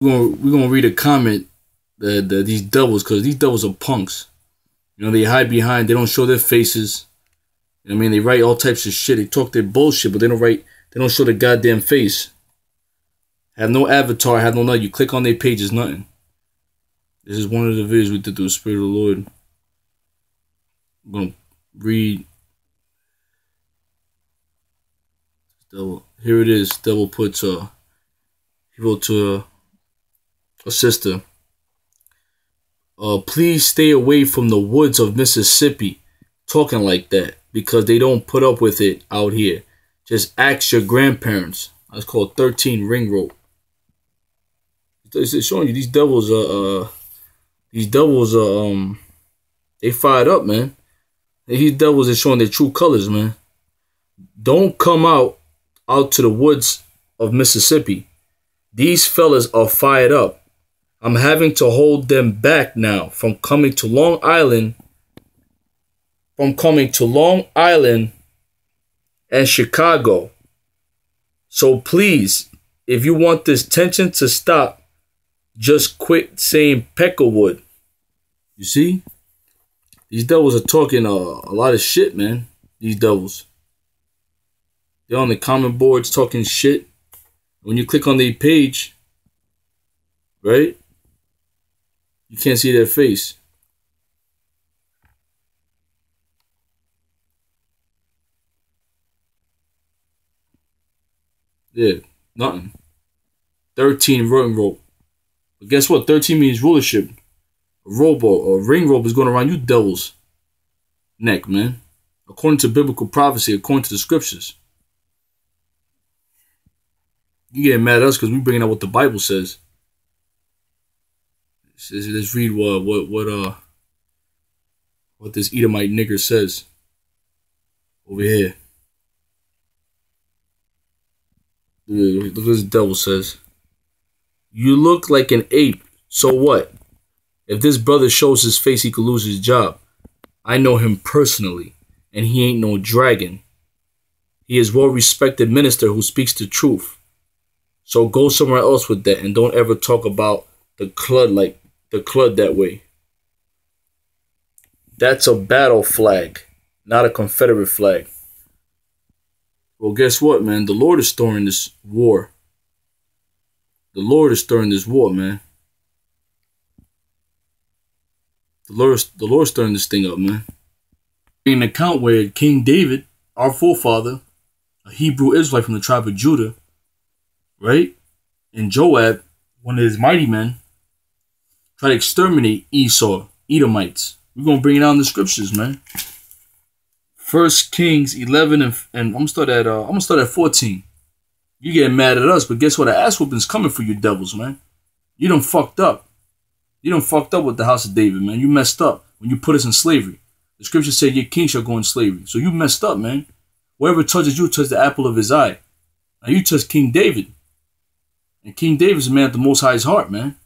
We're gonna read a comment that these devils, because these devils are punks. You know, they hide behind. They don't show their faces. You know what I mean? They write all types of shit. They talk their bullshit, but they don't write. They don't show their goddamn face. Have no avatar. Have no nothing. You click on their page, it's nothing. This is one of the videos we did through the Spirit of the Lord. I'm gonna read. Devil. Here it is. Devil puts he wrote to a sister. Please stay away from the woods of Mississippi talking like that, because they don't put up with it out here. Just ask your grandparents. That's called 13 ring rope. It's showing you these devils they fired up, man. These devils are showing their true colors, man. Don't come out to the woods of Mississippi. These fellas are fired up. I'm having to hold them back now from coming to Long Island. And Chicago. So please, if you want this tension to stop, just quit saying Peckerwood. You see? These devils are talking a lot of shit, man. These devils. They're on the comment boards talking shit. When you click on their page, right? You can't see their face. Yeah, nothing. 13 ring rope. But guess what? 13 means rulership. A rope or a ring rope is going around you devil's neck, man. According to biblical prophecy, according to the scriptures. You getting mad at us because we bringing out what the Bible says. Let's read what this Edomite nigger says over here. Look what this devil says. You look like an ape. So what? If this brother shows his face, he could lose his job. I know him personally, and he ain't no dragon. He is a well-respected minister who speaks the truth. So go somewhere else with that, and don't ever talk about the clud that way. That's a battle flag, not a Confederate flag. Well, guess what, man? The Lord is stirring this war. The Lord is stirring this war, man. The Lord's stirring this thing up, man. In an account where King David, our forefather, a Hebrew Israelite from the tribe of Judah, right? And Joab, one of his mighty men, tried to exterminate Esau, Edomites. We're going to bring it out in the scriptures, man. 1 Kings 11 and I'm gonna start at 14. You getting mad at us, but guess what? An ass whooping's coming for you devils, man. You done fucked up. You done fucked up with the house of David, man. You messed up when you put us in slavery. The scripture said your king shall go in slavery. So you messed up, man. Whoever touches you touches the apple of his eye. Now you touch King David. And King David's a man at the Most High's heart, man.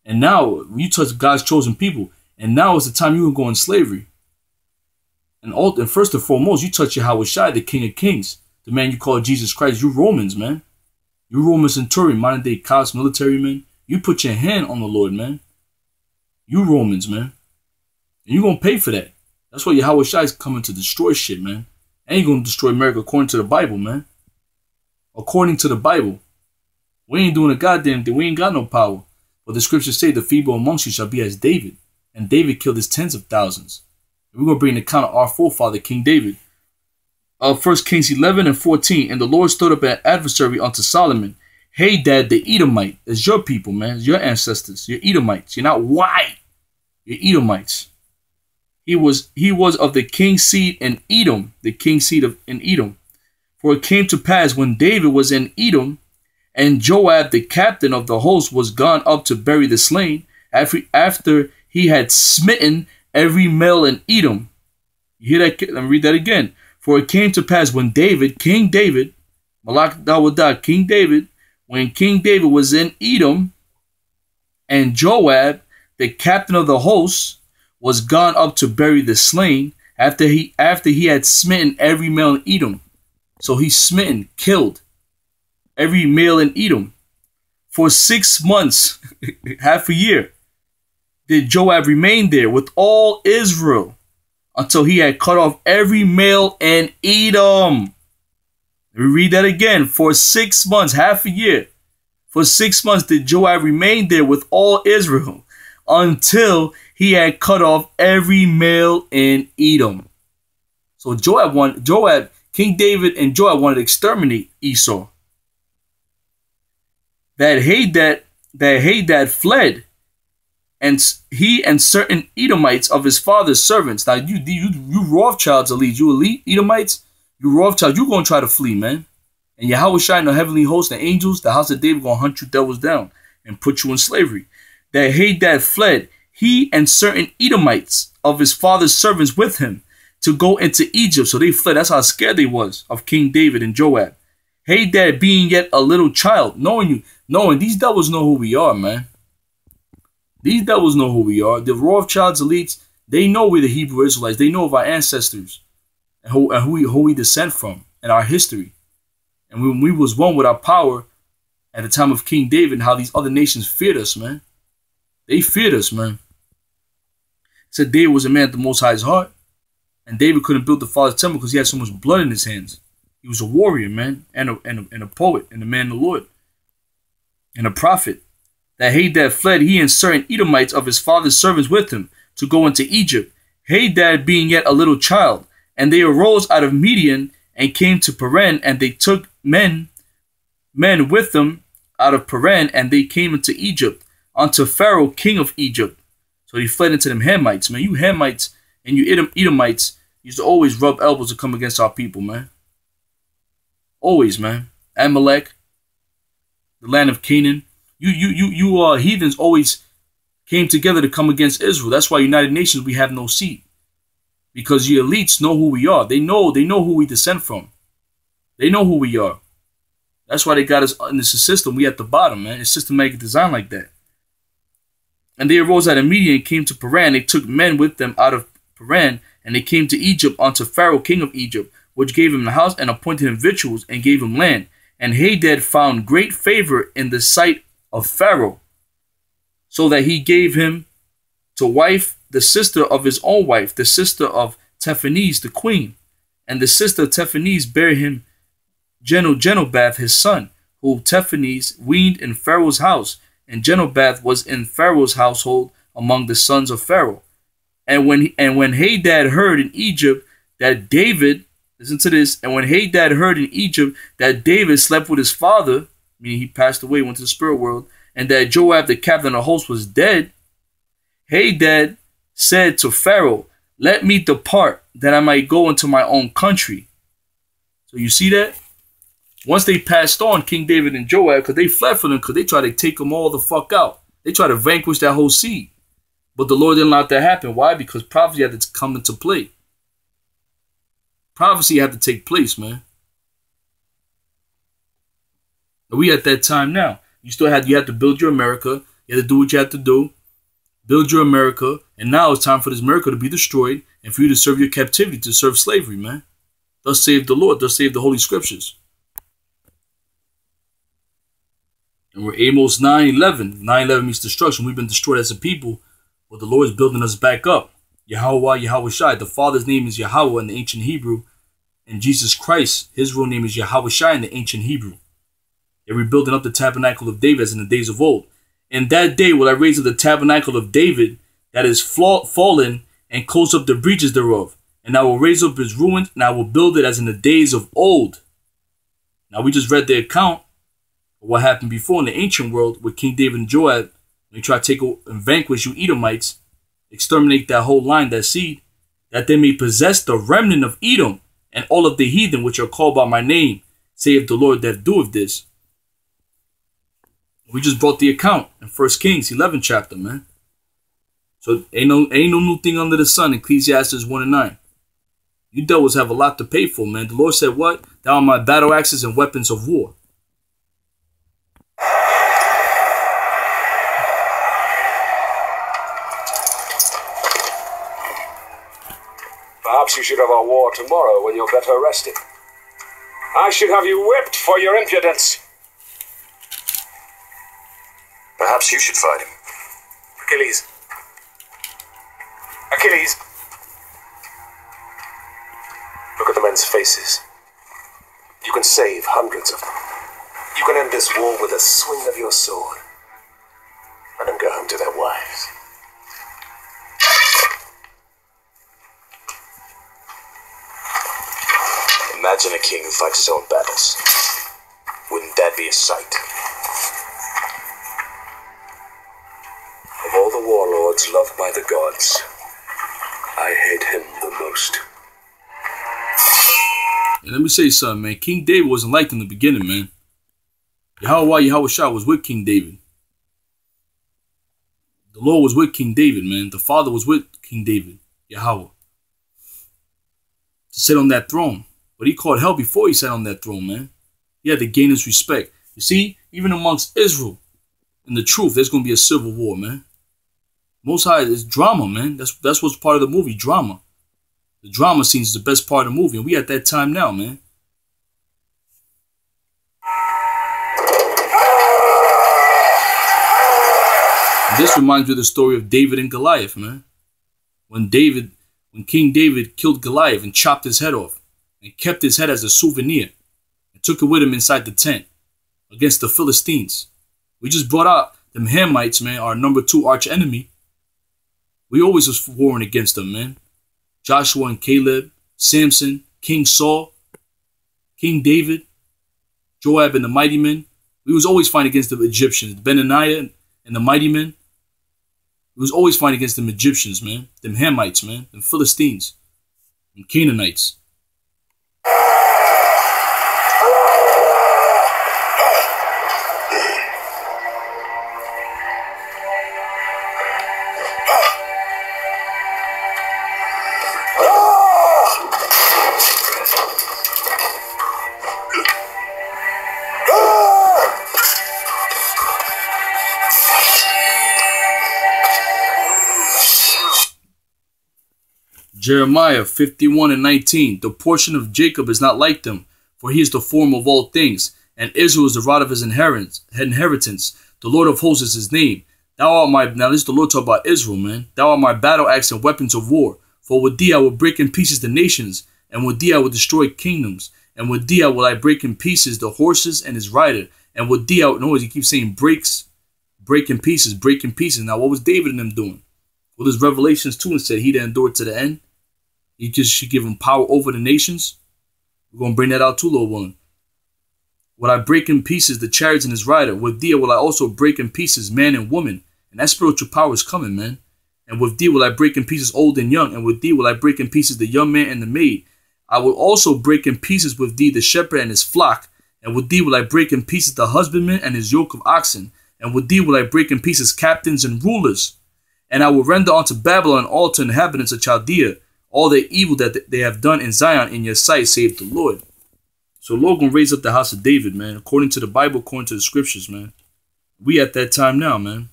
And now you touch God's chosen people. And now is the time you can go in slavery. And first and foremost, you touch Yahweh Shai, the King of Kings, the man you call Jesus Christ. You Romans, man. You Roman centurion, modern day cops, military men. You put your hand on the Lord, man. You Romans, man. And you're going to pay for that. That's why Yahweh Shai is coming to destroy shit, man. And you're going to destroy America according to the Bible, man. According to the Bible. We ain't doing a goddamn thing. We ain't got no power. But the scriptures say the feeble amongst you shall be as David. And David killed his tens of thousands. We're going to bring the account of our forefather, King David. 1 Kings 11 and 14. And the Lord stood up an adversary unto Solomon. Hadad the Edomite. It's your people, man. It's your ancestors. You're Edomites. You're not white. You're Edomites. He was of the king's seed in Edom. The king's seed in Edom. For it came to pass when David was in Edom, and Joab the captain of the host was gone up to bury the slain, after he had smitten every male in Edom. You hear that? Let me read that again. For it came to pass when David, King David, Malak Dawadah, King David, when King David was in Edom, and Joab, the captain of the hosts, was gone up to bury the slain, after he had smitten every male in Edom. So he smitten, killed every male in Edom. For 6 months, half a year, did Joab remain there with all Israel until he had cut off every male in Edom. Let me read that again. For 6 months, half a year, for 6 months did Joab remain there with all Israel until he had cut off every male in Edom. So King David and Joab wanted to exterminate Esau. That Hadad fled, and he and certain Edomites of his father's servants. Now you Rothschilds elite, you elite Edomites, you Rothschilds, you gonna try to flee, man. And Yahushua and the heavenly host, the angels, the house of David gonna hunt you devils down and put you in slavery. That Hadad fled, he and certain Edomites of his father's servants with him, to go into Egypt. So they fled. That's how scared they was of King David and Joab. Hadad being yet a little child, knowing these devils know who we are, man. These devils know who we are. The Rothschilds elites, they know we're the Hebrew Israelites. They know of our ancestors and who we descend from and our history. And when we was one with our power at the time of King David, and how these other nations feared us, man. They feared us, man. Said David was a man at the Most High's heart. And David couldn't build the Father's temple because he had so much blood in his hands. He was a warrior, man, and a poet, and a man of the Lord, and a prophet. That Hadad fled, he and certain Edomites of his father's servants with him, to go into Egypt. Hadad being yet a little child. And they arose out of Midian and came to Paran, and they took men with them out of Paran, and they came into Egypt, unto Pharaoh, king of Egypt. So he fled into them Hamites, man. You Hamites and you Edomites used to always rub elbows to come against our people, man. Always, man. Amalek, the land of Canaan. You heathens always came together to come against Israel. That's why United Nations, we have no seat. Because your elites know who we are. They know who we descend from. They know who we are. That's why they got us in this system. We at the bottom, man. It's systematic design like that. And they arose out of Midian and came to Paran. They took men with them out of Paran, and they came to Egypt unto Pharaoh, king of Egypt, which gave him the house and appointed him victuals and gave him land. And Hadad found great favor in the sight of Pharaoh, so that he gave him to wife the sister of his own wife, the sister of Tephanes, the queen. And the sister of Tephanes bare him Genobath, his son, who Tephanes weaned in Pharaoh's house. And Genobath was in Pharaoh's household among the sons of Pharaoh. And when Hadad heard in Egypt that David, listen to this, and when Hadad heard in Egypt that David slept with his father, meaning he passed away, went to the spirit world, and that Joab, the captain of the host, was dead, Hadad said to Pharaoh, let me depart, that I might go into my own country. So you see that? Once they passed on, King David and Joab, because they fled from them, because they tried to take them all the fuck out. They tried to vanquish that whole seed. But the Lord didn't let that happen. Why? Because prophecy had to come into play. Prophecy had to take place, man. And we at that time now. You had to build your America. You had to do what you had to do. Build your America. And now it's time for this America to be destroyed and for you to serve your captivity, to serve slavery, man. Thus save the Lord. Thus save the Holy Scriptures. And we're Amos 9:11. 9:11 means destruction. We've been destroyed as a people, but the Lord is building us back up. Yahweh, Yahushai. The Father's name is Yahweh in the ancient Hebrew. And Jesus Christ, his real name is Yahushai in the ancient Hebrew. They're rebuilding up the tabernacle of David as in the days of old. In that day will I raise up the tabernacle of David that is fallen, and close up the breaches thereof. And I will raise up his ruins, and I will build it as in the days of old. Now we just read the account of what happened before in the ancient world with King David and Joab. When they try to take and vanquish you Edomites, exterminate that whole line, that seed, that they may possess the remnant of Edom and all of the heathen which are called by my name, saith the Lord that doeth this. We just brought the account in 1 Kings 11 chapter, man. So ain't no new thing under the sun. Ecclesiastes 1:9. You devils have a lot to pay for, man. The Lord said what? Thou art my battle axes and weapons of war. Perhaps you should have our war tomorrow when you're better rested. I should have you whipped for your impudence. You should fight him. Achilles. Achilles. Look at the men's faces. You can save hundreds of them. You can end this war with a swing of your sword. Let them go home to their wives. Imagine a king who fights his own battles. Wouldn't that be a sight? Of all the warlords loved by the gods, I hate him the most. And let me say something, man. King David wasn't liked in the beginning, man. Yahweh Shah was with King David. The Lord was with King David, man. The Father was with King David, Yahweh, to sit on that throne. But he caught hell before he sat on that throne, man. He had to gain his respect. You see, even amongst Israel, in the truth, there's going to be a civil war, man. Most High is drama, man. That's what's part of the movie, drama. The drama scenes is the best part of the movie, and we at that time now, man. And this reminds me of the story of David and Goliath, man. When King David killed Goliath and chopped his head off and kept his head as a souvenir and took it with him inside the tent against the Philistines. We just brought out them Hamites, man, our number 2 arch enemy. We always was warring against them, man. Joshua and Caleb, Samson, King Saul, King David, Joab and the mighty men. We was always fighting against the Egyptians. Benaniah and the mighty men. We was always fighting against them Egyptians, man. Them Hamites, man. Them Philistines. Them Canaanites. Jeremiah 51:19. The portion of Jacob is not like them, for he is the form of all things, and Israel is the rod of his inheritance. The Lord of hosts is his name. Thou art my, now this is the Lord talking about Israel, man. Thou art my battle axe and weapons of war. For with thee I will break in pieces the nations, and with thee I will destroy kingdoms, and with thee I will break in pieces the horses and his rider, and with thee I will, notice he keeps saying break in pieces, break in pieces. Now what was David and them doing? Well, there's Revelations 2 and said he that endured to the end. He just should give him power over the nations. We're going to bring that out too, Lord willing. Will I break in pieces the chariots and his rider? With thee will I also break in pieces man and woman. And that spiritual power is coming, man. And with thee will I break in pieces old and young. And with thee will I break in pieces the young man and the maid. I will also break in pieces with thee the shepherd and his flock. And with thee will I break in pieces the husbandman and his yoke of oxen. And with thee will I break in pieces captains and rulers. And I will render unto Babylon all to inhabitants of Chaldea all the evil that they have done in Zion in your sight, save the Lord. So the Lord gonna raise up the house of David, man, according to the Bible, according to the scriptures, man. We at that time now, man.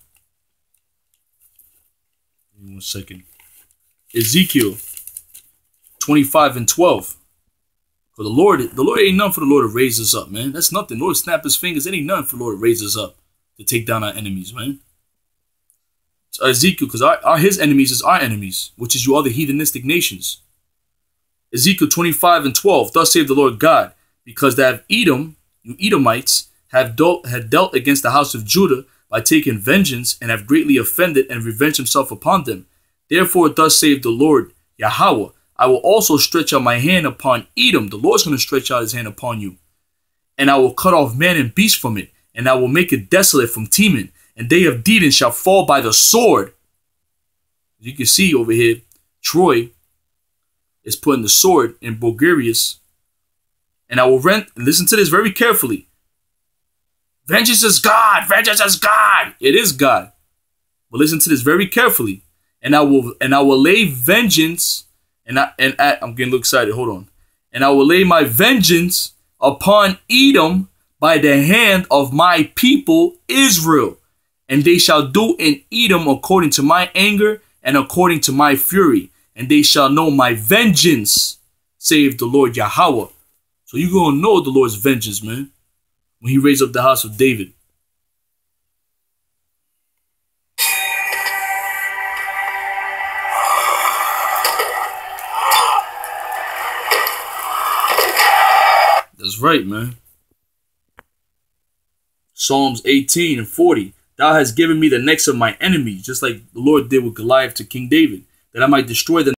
1 second. Ezekiel 25:12. For the Lord ain't none for the Lord to raise us up, man. That's nothing. The Lord snap his fingers. It ain't none for the Lord to raise us up to take down our enemies, man. Ezekiel, because his enemies is our enemies, which is you other heathenistic nations. Ezekiel 25:12. Thus saith the Lord God, because that Edom, you Edomites, had dealt against the house of Judah by taking vengeance, and have greatly offended and revenged himself upon them. Therefore, thus saith the Lord Yahweh, I will also stretch out my hand upon Edom. The Lord's going to stretch out his hand upon you. And I will cut off man and beast from it, and I will make it desolate from Teman. And they of Dedan shall fall by the sword. As you can see over here, Troy is putting the sword in Bulgarius. And I will listen to this very carefully. Vengeance is God. Vengeance is God. It is God. But listen to this very carefully. And I will lay vengeance. I'm getting a little excited. Hold on. And I will lay my vengeance upon Edom by the hand of my people Israel. And they shall do in Edom according to my anger and according to my fury. And they shall know my vengeance, save the Lord Yahweh. So you're going to know the Lord's vengeance, man, when he raised up the house of David. right, man. Psalms 18 and 40. Thou hast given me the necks of my enemies, just like the Lord did with Goliath to King David, that I might destroy them